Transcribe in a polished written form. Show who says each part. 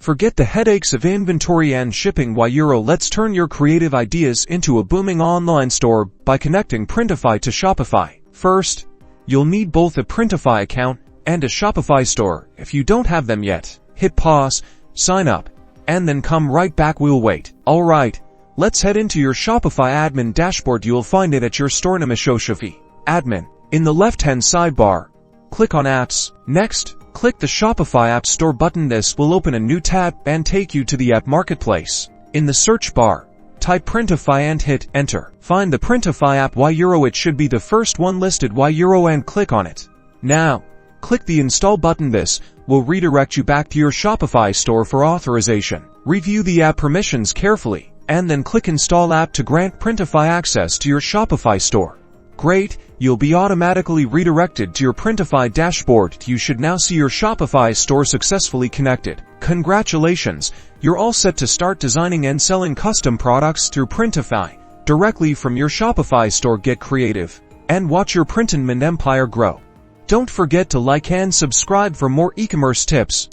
Speaker 1: Forget the headaches of inventory and shipping. Let's turn your creative ideas into a booming online store by connecting Printify to Shopify. First, you'll need both a Printify account and a Shopify store. If you don't have them yet, hit pause, sign up, and then come right back. We'll wait. Alright, let's head into your Shopify admin dashboard. You'll find it at your store name, Shopify Admin. In the left-hand sidebar, click on Apps. Next, click the Shopify App Store button. This will open a new tab and take you to the app marketplace. In the search bar, type Printify and hit Enter. Find the Printify app. It should be the first one listed and click on it. Now, click the Install button. This will redirect you back to your Shopify store for authorization. Review the app permissions carefully, and then click Install App to grant Printify access to your Shopify store. Great, you'll be automatically redirected to your Printify dashboard. You should now see your Shopify store successfully connected. Congratulations, you're all set to start designing and selling custom products through Printify directly from your Shopify store. Get creative and watch your print-on-demand empire grow. Don't forget to like and subscribe for more e-commerce tips.